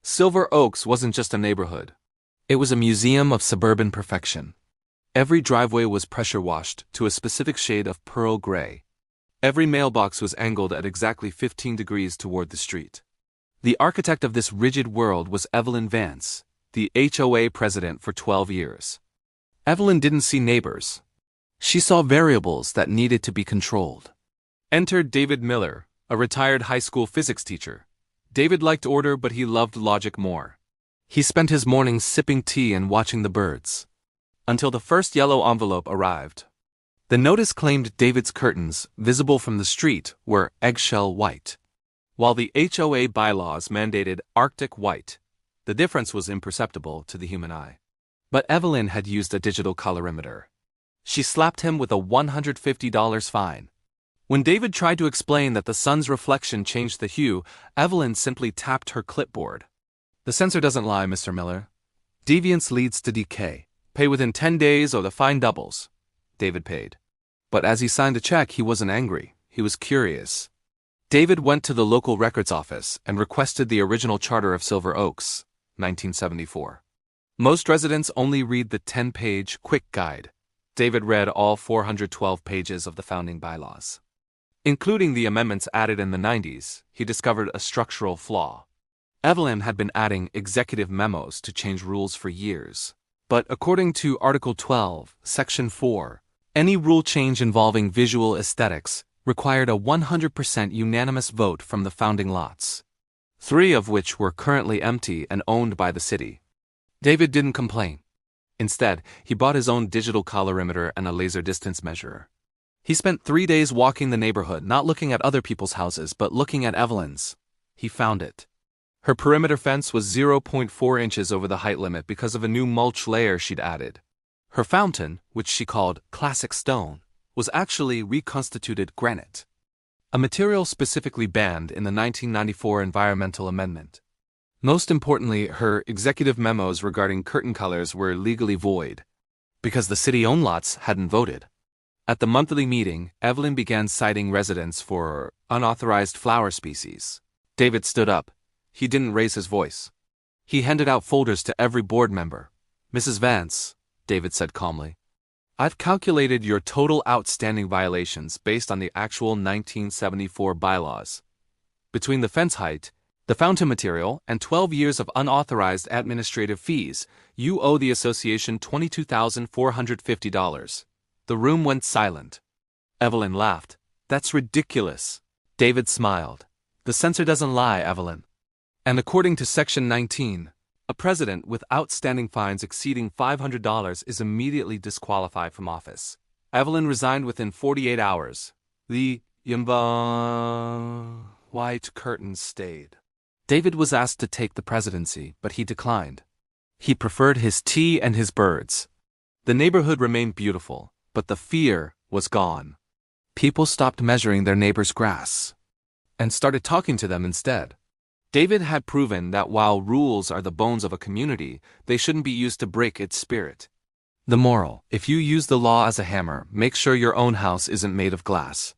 Silver Oaks wasn't just a neighborhood. It was a museum of suburban perfection. Every driveway was pressure washed to a specific shade of pearl gray. Every mailbox was angled at exactly 15 degrees toward the street. The architect of this rigid world was Evelyn Vance, the HOA president for 12 years. Evelyn didn't see neighbors. She saw variables that needed to be controlled. Entered David Miller, a retired high school physics teacher. David liked order, but he loved logic more. He spent his mornings sipping tea and watching the birds. Until the first yellow envelope arrived. The notice claimed David's curtains, visible from the street, were eggshell white, while the HOA bylaws mandated Arctic white. The difference was imperceptible to the human eye. But Evelyn had used a digital colorimeter. She slapped him with a $150 fine. When David tried to explain that the sun's reflection changed the hue, Evelyn simply tapped her clipboard. "The sensor doesn't lie, Mr. Miller. Deviance leads to decay. Pay within 10 days or the fine doubles." David paid. But as he signed the check, he wasn't angry. He was curious. David went to the local records office and requested the original charter of Silver Oaks, 1974. Most residents only read the 10-page quick guide. David read all 412 pages of the founding bylaws. Including the amendments added in the 90s, he discovered a structural flaw. Evelyn had been adding executive memos to change rules for years. But according to Article 12, Section 4, any rule change involving visual aesthetics required a 100% unanimous vote from the founding lots, 3 of which were currently empty and owned by the city. David didn't complain. Instead, he bought his own digital colorimeter and a laser distance measurer. He spent 3 days walking the neighborhood, not looking at other people's houses, but looking at Evelyn's. He found it. Her perimeter fence was 0.4 inches over the height limit because of a new mulch layer she'd added. Her fountain, which she called classic stone, was actually reconstituted granite, a material specifically banned in the 1994 Environmental Amendment. Most importantly, her executive memos regarding curtain colors were legally void, because the city-owned lots hadn't voted. At the monthly meeting, Evelyn began citing residents for unauthorized flower species. David stood up. He didn't raise his voice. He handed out folders to every board member. "Mrs. Vance," David said calmly, "I've calculated your total outstanding violations based on the actual 1974 bylaws. Between the fence height, the fountain material, and 12 years of unauthorized administrative fees, you owe the association $22,450. The room went silent. Evelyn laughed. "That's ridiculous." David smiled. "The censor doesn't lie, Evelyn. And according to Section 19, a president with outstanding fines exceeding $500 is immediately disqualified from office." Evelyn resigned within 48 hours. The white curtains stayed. David was asked to take the presidency, but he declined. He preferred his tea and his birds. The neighborhood remained beautiful, but the fear was gone. People stopped measuring their neighbor's grass and started talking to them instead. David had proven that while rules are the bones of a community, they shouldn't be used to break its spirit. The moral: if you use the law as a hammer, make sure your own house isn't made of glass.